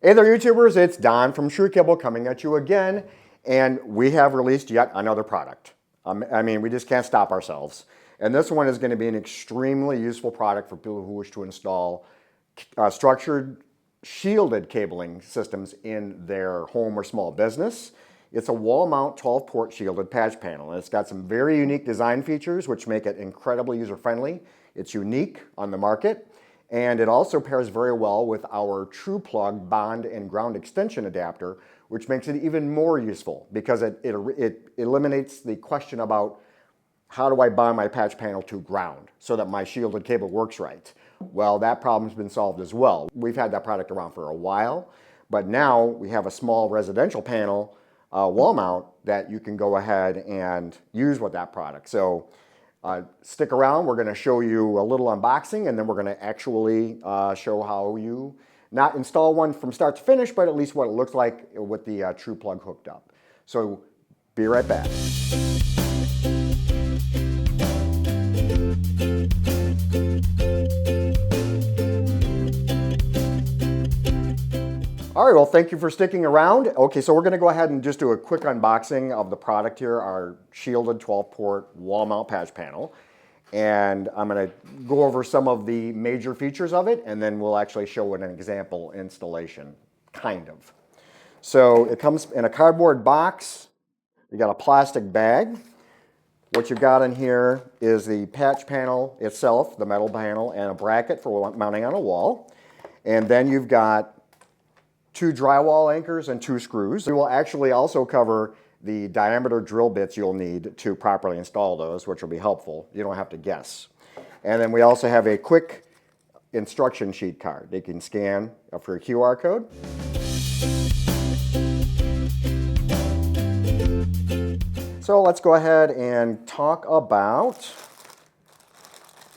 Hey there, YouTubers, it's Don from trueCABLE coming at you again, and we have released yet another product. We just can't stop ourselves. And this one is going to be an extremely useful product for people who wish to install structured, shielded cabling systems in their home or small business. It's a wall mount 12-port shielded patch panel, and it's got some very unique design features which make it incredibly user-friendly. It's unique on the market. And it also pairs very well with our truePLUG bond and ground extension adapter, which makes it even more useful because it eliminates the question about how do I bond my patch panel to ground so that my shielded cable works right. Well, that problem's been solved as well. We've had that product around for a while, but now we have a small residential panel wall mount that you can go ahead and use with that product. So stick around, we're going to show you a little unboxing, and then we're going to actually show how you not install one from start to finish, but at least what it looks like with the truePLUG hooked up. So be right back. All right, well, thank you for sticking around. Okay, so we're going to go ahead and just do a quick unboxing of the product here, our shielded 12-port wall mount patch panel. And I'm going to go over some of the major features of it, and then we'll actually show an example installation, kind of. So it comes in a cardboard box. You got a plastic bag. What you've got in here is the patch panel itself, the metal panel, and a bracket for mounting on a wall. And then you've got 2 drywall anchors and 2 screws. We will actually also cover the diameter drill bits you'll need to properly install those, which will be helpful. You don't have to guess. And then we also have a quick instruction sheet card. You can scan for a QR code. So let's go ahead and talk about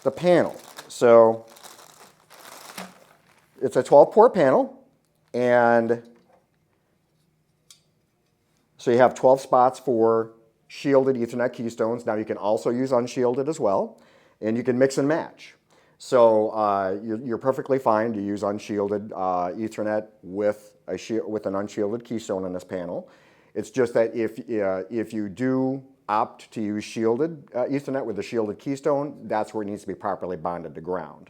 the panel. So it's a 12-port panel. And so you have 12 spots for shielded Ethernet keystones. Now you can also use unshielded as well, and you can mix and match. So you're perfectly fine to use unshielded Ethernet with an unshielded keystone on this panel. It's just that if you do opt to use shielded Ethernet with a shielded keystone, that's where it needs to be properly bonded to ground.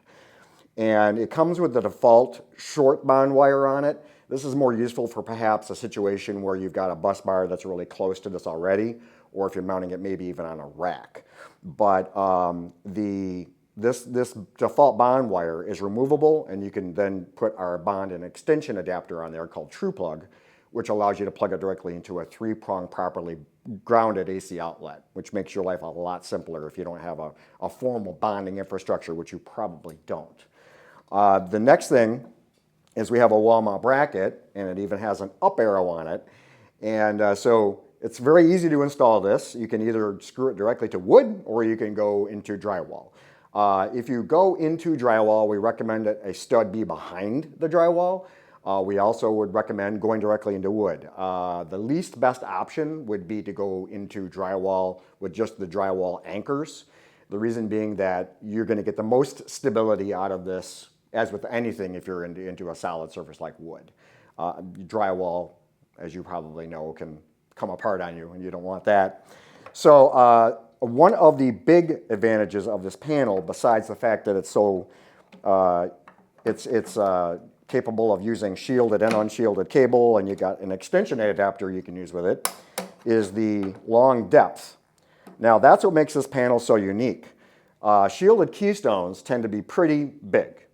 And it comes with the default short bond wire on it. This is more useful for perhaps a situation where you've got a bus bar that's really close to this already, or if you're mounting it maybe even on a rack. But this default bond wire is removable, and you can then put our bond and extension adapter on there called truePLUG, which allows you to plug it directly into a 3-prong properly grounded AC outlet, which makes your life a lot simpler if you don't have a formal bonding infrastructure, which you probably don't. The next thing is we have a wall mount bracket, and it even has an up arrow on it. And so it's very easy to install this. You can either screw it directly to wood, or you can go into drywall. If you go into drywall, we recommend that a stud be behind the drywall. We also would recommend going directly into wood. The least best option would be to go into drywall with just the drywall anchors. The reason being that you're going to get the most stability out of this, as with anything, if you're into a solid surface like wood. Drywall, as you probably know, can come apart on you, and you don't want that. So one of the big advantages of this panel, besides the fact that it's so capable of using shielded and unshielded cable, and you got an extension adapter you can use with it, is the long depth. Now that's what makes this panel so unique. Shielded keystones tend to be pretty big.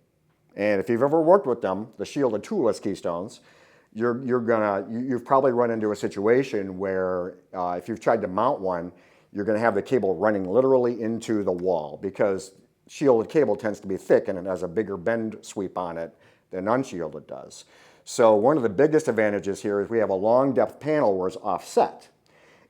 And if you've ever worked with them, the shielded toolless keystones, you've probably run into a situation where if you've tried to mount one, you're going to have the cable running literally into the wall, because shielded cable tends to be thick and it has a bigger bend sweep on it than unshielded does. So one of the biggest advantages here is we have a long depth panel where it's offset.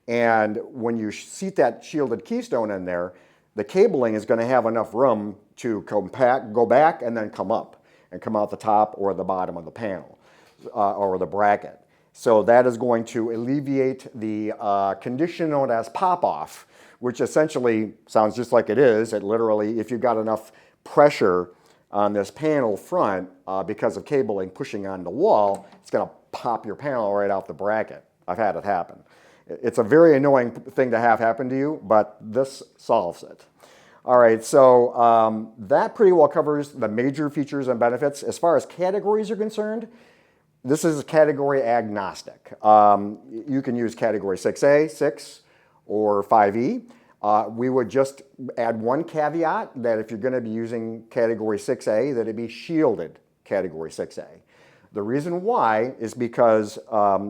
And when you seat that shielded keystone in there, the cabling is going to have enough room to go back and then come up and come out the top or the bottom of the panel or the bracket. So that is going to alleviate the condition known as pop-off, which essentially sounds just like it is. It literally, if you've got enough pressure on this panel front, because of cabling pushing on the wall, it's going to pop your panel right off the bracket. I've had it happen. It's a very annoying thing to have happen to you, but this solves it. All right, so that pretty well covers the major features and benefits. As far as categories are concerned, this is category agnostic. You can use category 6A, 6, or 5E. We would just add one caveat that if you're going to be using category 6A, that it be shielded category 6A. The reason why is because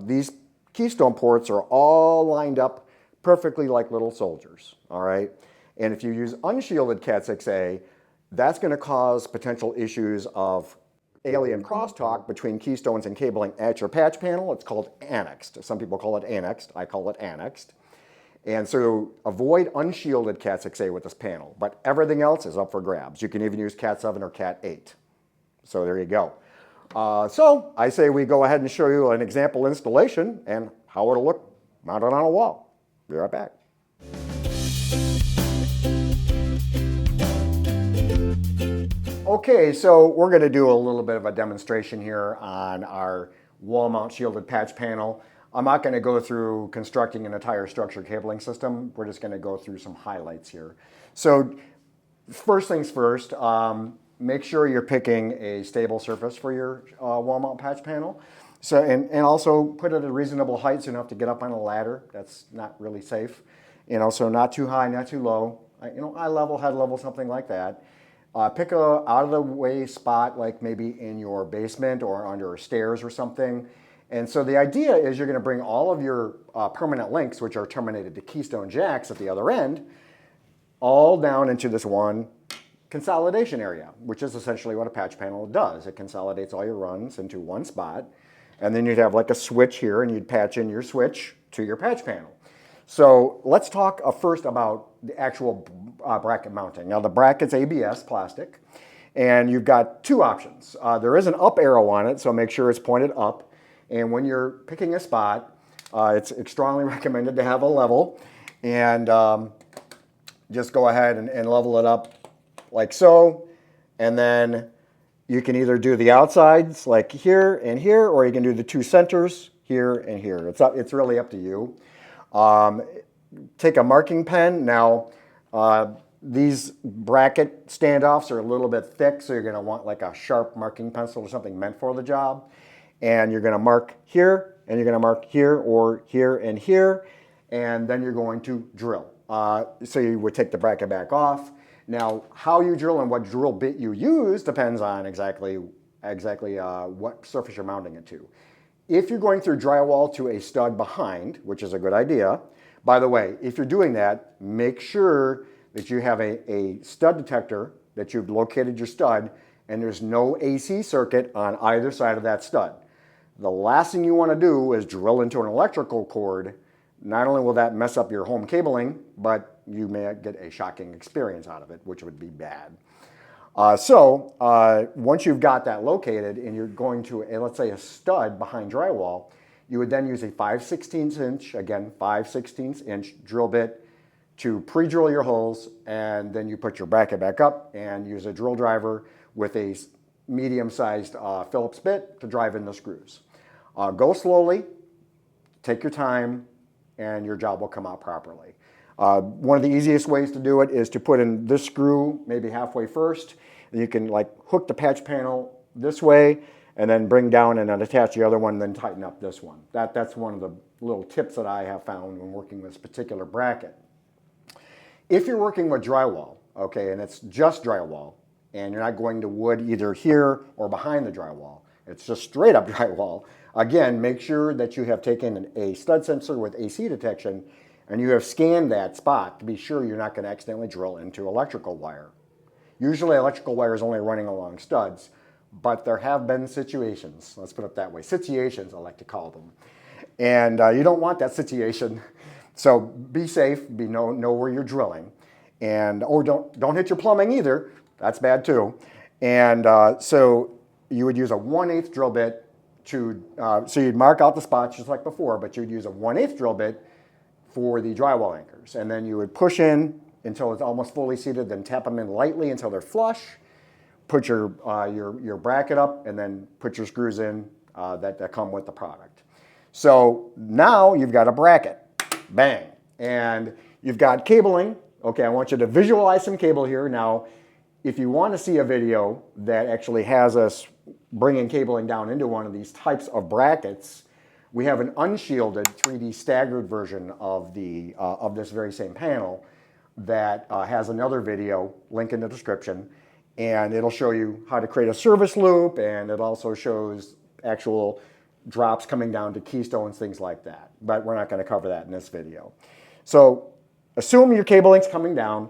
these keystone ports are all lined up perfectly like little soldiers, all right? And if you use unshielded Cat 6A, that's going to cause potential issues of alien crosstalk between keystones and cabling at your patch panel. It's called annexed. Some people call it annexed. I call it annexed. And so avoid unshielded Cat 6A with this panel, but everything else is up for grabs. You can even use Cat 7 or Cat 8. So there you go. So I say we go ahead and show you an example installation and how it'll look mounted on a wall. Be right back. Okay, so we're going to do a little bit of a demonstration here on our wall mount shielded patch panel. I'm not going to go through constructing an entire structured cabling system. We're just going to go through some highlights here. So first things first, make sure you're picking a stable surface for your wall mount patch panel. So, and also put it at a reasonable height so you don't have to get up on a ladder. That's not really safe. So not too high, not too low. Eye level, head level, something like that. Pick a out of the way spot, like maybe in your basement or under stairs or something. And so the idea is you're going to bring all of your permanent links, which are terminated to keystone jacks at the other end, all down into this one consolidation area, which is essentially what a patch panel does. It consolidates all your runs into one spot. And then you'd have like a switch here, and you'd patch in your switch to your patch panel. So let's talk first about the actual bracket mounting. Now the bracket's ABS plastic, and you've got two options. There is an up arrow on it, so make sure it's pointed up. And when you're picking a spot, it's strongly recommended to have a level, and just go ahead and level it up like so. And then you can either do the outsides like here and here, or you can do the two centers here and here. It's really up to you. Take a marking pen. Now, these bracket standoffs are a little bit thick, so you're going to want like a sharp marking pencil or something meant for the job. And you're going to mark here, and you're going to mark here, or here and here, and then you're going to drill. So you would take the bracket back off. Now, how you drill and what drill bit you use depends on exactly what surface you're mounting it to. If you're going through drywall to a stud behind, which is a good idea, by the way, if you're doing that, make sure that you have a stud detector, that you've located your stud, and there's no AC circuit on either side of that stud. The last thing you want to do is drill into an electrical cord. Not only will that mess up your home cabling, but you may get a shocking experience out of it, which would be bad. Once you've got that located and you're going to, let's say, a stud behind drywall, you would then use a 5/16 inch, again, 5/16 inch drill bit to pre-drill your holes, and then you put your bracket back up and use a drill driver with a medium-sized Phillips bit to drive in the screws. Go slowly, take your time, and your job will come out properly. One of the easiest ways to do it is to put in this screw maybe halfway first. And you can like hook the patch panel this way, and then bring down and then attach the other one, and then tighten up this one. That's one of the little tips that I have found when working with this particular bracket. If you're working with drywall, okay, and it's just drywall, and you're not going to wood either here or behind the drywall, it's just straight up drywall, again, make sure that you have taken a stud sensor with AC detection and you have scanned that spot to be sure you're not going to accidentally drill into electrical wire. Usually electrical wire is only running along studs, but there have been situations, let's put it that way, situations I like to call them, and you don't want that situation. So be safe, know where you're drilling, and don't hit your plumbing either. That's bad too. And so you would use a 1/8 drill bit to, so you'd mark out the spots just like before, but you'd use a 1/8 drill bit for the drywall anchors. And then you would push in until it's almost fully seated, then tap them in lightly until they're flush. put your bracket up, and then put your screws in that come with the product. So now you've got a bracket, bang, and you've got cabling. Okay, I want you to visualize some cable here. Now, if you want to see a video that actually has us bringing cabling down into one of these types of brackets, we have an unshielded 3D staggered version of this very same panel that has another video, link in the description, and it'll show you how to create a service loop, and it also shows actual drops coming down to keystones, things like that. But we're not going to cover that in this video. So assume your cable link's coming down,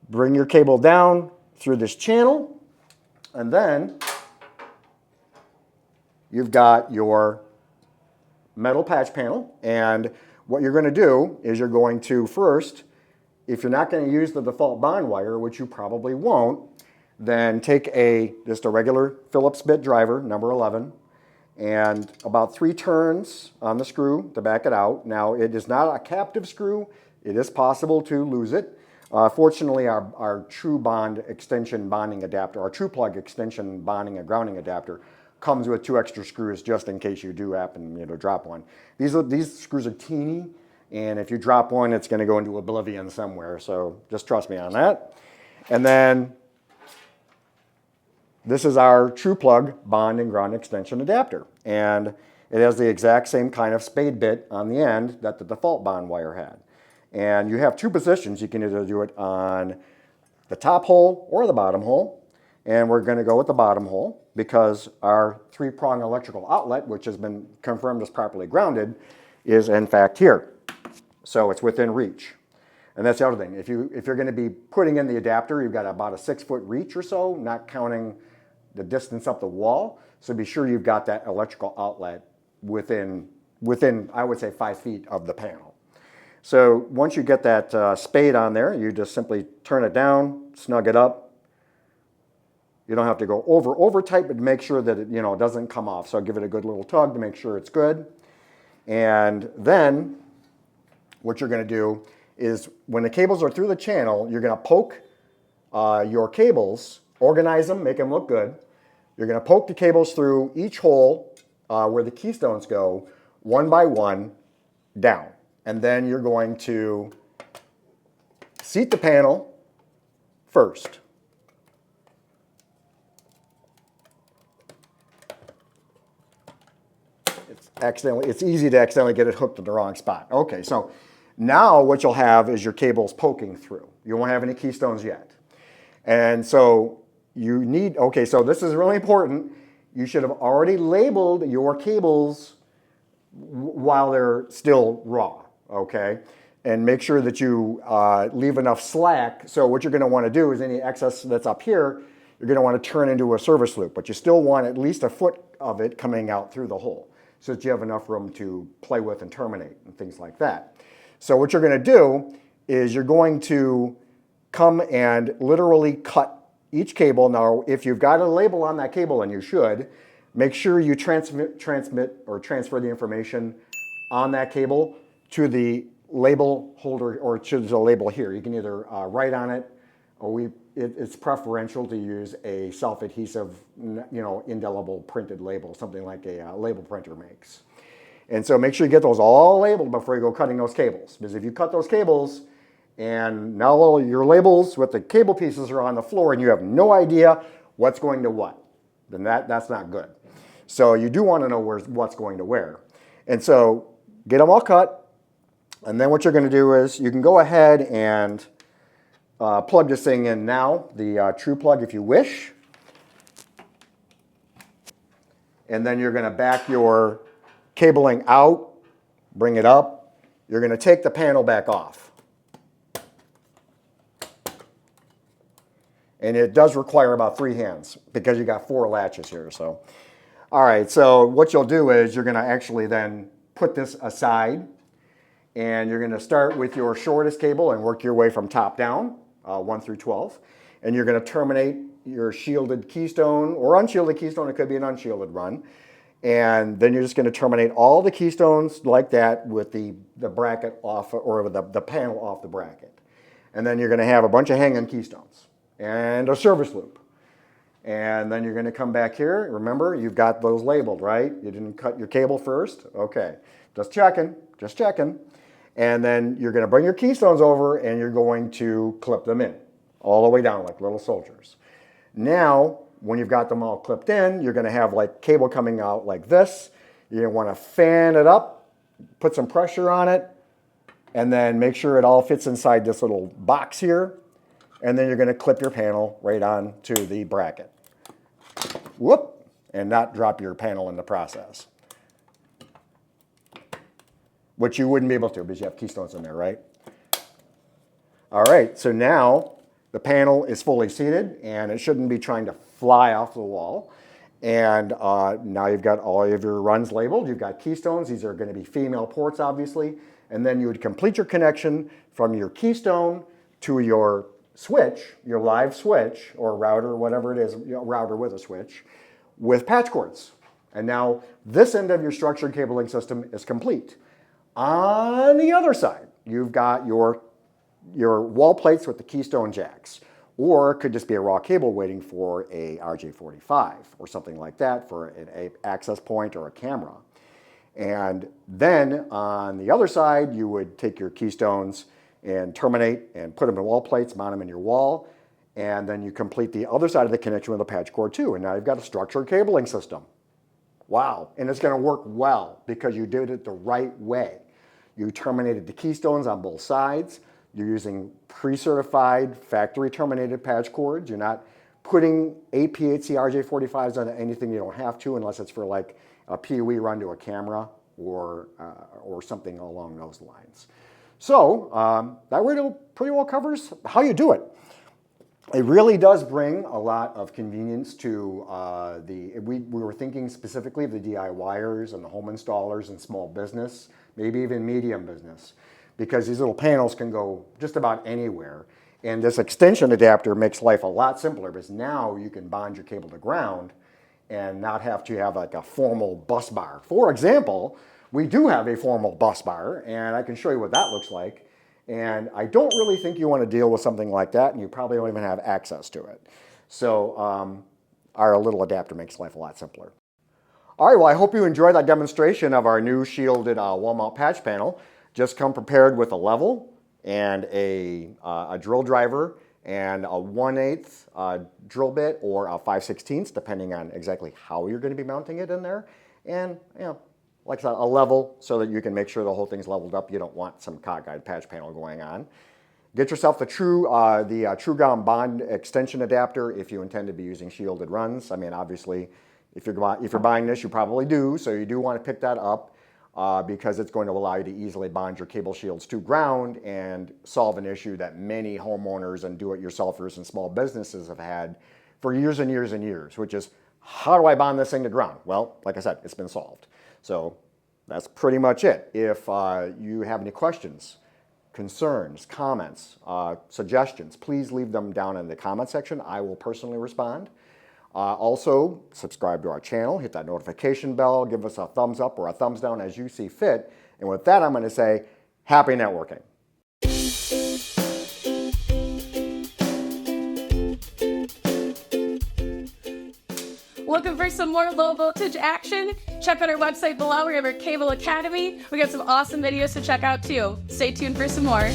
bring your cable down through this channel, and then you've got your metal patch panel. And what you're going to do is you're going to first, if you're not going to use the default bond wire, which you probably won't, then take just a regular Phillips bit driver, number 11, and about 3 turns on the screw to back it out. Now, it is not a captive screw. It is possible to lose it. Fortunately, our TrueBond extension bonding adapter, our truePLUG extension bonding and grounding adapter, comes with 2 extra screws just in case you do happen to drop one. These screws are teeny, and if you drop one, it's going to go into oblivion somewhere. So just trust me on that. And then this is our truePLUG bond and ground extension adapter, and it has the exact same kind of spade bit on the end that the default bond wire had. And you have 2 positions. You can either do it on the top hole or the bottom hole, and we're going to go with the bottom hole because our 3-prong electrical outlet, which has been confirmed as properly grounded, is in fact here. So it's within reach. And that's the other thing. If you're going to be putting in the adapter, you've got about a 6-foot reach or so, not counting the distance up the wall. So be sure you've got that electrical outlet within I would say 5 feet of the panel. So once you get that spade on there, you just simply turn it down, snug it up. You don't have to go over tight, but make sure that it doesn't come off. So give it a good little tug to make sure it's good. And then what you're going to do is when the cables are through the channel, you're going to poke your cables, organize them, make them look good. You're going to poke the cables through each hole where the keystones go, one by one, down. And then you're going to seat the panel first. It's easy to accidentally get it hooked to the wrong spot. Okay, so now what you'll have is your cables poking through. You won't have any keystones yet. And so you need, okay, so this is really important. You should have already labeled your cables while they're still raw, okay? And make sure that you leave enough slack. So what you're going to want to do is any excess that's up here, you're going to want to turn into a service loop, but you still want at least a foot of it coming out through the hole so that you have enough room to play with and terminate and things like that. So what you're going to do is you're going to come and literally cut each cable. Now, if you've got a label on that cable, and you should, make sure you transmit or transfer the information on that cable to the label holder or to the label here. You can either write on it, or it's preferential to use a self-adhesive, indelible printed label, something like a label printer makes. And so make sure you get those all labeled before you go cutting those cables. Because if you cut those cables and now all your labels with the cable pieces are on the floor and you have no idea what's going to what, then that's not good. So you do want to know what's going to where. And so get them all cut. And then what you're going to do is you can go ahead and plug this thing in now, the truePLUG if you wish. And then you're going to back your cabling out, bring it up. You're going to take the panel back off. And it does require about 3 hands because you got 4 latches here. So, all right, so what you'll do is you're going to actually then put this aside, and you're going to start with your shortest cable and work your way from top down, 1 through 12. And you're going to terminate your shielded keystone or unshielded keystone. It could be an unshielded run. And then you're just going to terminate all the keystones like that with the bracket off, or the panel off the bracket. And then you're going to have a bunch of hanging keystones and a service loop. And then you're going to come back here. Remember, you've got those labeled, right? You didn't cut your cable first? Okay, just checking, just checking. And then you're going to bring your keystones over and you're going to clip them in all the way down like little soldiers. Now, when you've got them all clipped in, you're going to have like cable coming out like this. You're going to want to fan it up, put some pressure on it, and then make sure it all fits inside this little box here. And then you're going to clip your panel right on to the bracket. Whoop, and not drop your panel in the process. Which you wouldn't be able to because you have keystones in there, right? All right, so now the panel is fully seated and it shouldn't be trying to fly off the wall. And now you've got all of your runs labeled. You've got keystones. These are going to be female ports, obviously. And then you would complete your connection from your keystone to your switch, your live switch, or router, whatever it is, router with a switch, with patch cords. And now this end of your structured cabling system is complete. On the other side, you've got your wall plates with the keystone jacks, or it could just be a raw cable waiting for a RJ45 or something like that for an access point or a camera. And then on the other side, you would take your keystones and terminate and put them in wall plates, mount them in your wall, and then you complete the other side of the connection with a patch cord too. And now you've got a structured cabling system. Wow, and it's going to work well because you did it the right way. You terminated the keystones on both sides. You're using pre-certified factory terminated patch cords. You're not putting APHC RJ45s on anything you don't have to unless it's for like a PoE run to a camera or something along those lines. So that pretty well covers how you do it. It really does bring a lot of convenience to we were thinking specifically of the DIYers and the home installers and small business, maybe even medium business, because these little panels can go just about anywhere. And this extension adapter makes life a lot simpler because now you can bond your cable to ground and not have to have like a formal bus bar. For example, we do have a formal bus bar, and I can show you what that looks like. And I don't really think you want to deal with something like that, and you probably don't even have access to it. So our little adapter makes life a lot simpler. All right, well, I hope you enjoyed that demonstration of our new shielded wall mount patch panel. Just come prepared with a level and a drill driver and a 1/8 drill bit or a 5/16, depending on exactly how you're going to be mounting it in there. And, you know, like I said, a level so that you can make sure the whole thing's leveled up. You don't want some cockeyed patch panel going on. Get yourself the trueCABLE bond extension adapter if you intend to be using shielded runs. I mean, obviously, if you're buying this, you probably do. So you do want to pick that up because it's going to allow you to easily bond your cable shields to ground and solve an issue that many homeowners and do-it-yourselfers and small businesses have had for years and years and years, which is, how do I bond this thing to ground? Well, like I said, it's been solved. So that's pretty much it. If you have any questions, concerns, comments, suggestions, please leave them down in the comment section. I will personally respond. Also, subscribe to our channel, hit that notification bell, give us a thumbs up or a thumbs down as you see fit. And with that, I'm going to say, happy networking. Looking for some more low voltage action? Check out our website below. We have our Cable Academy. We got some awesome videos to check out too. Stay tuned for some more.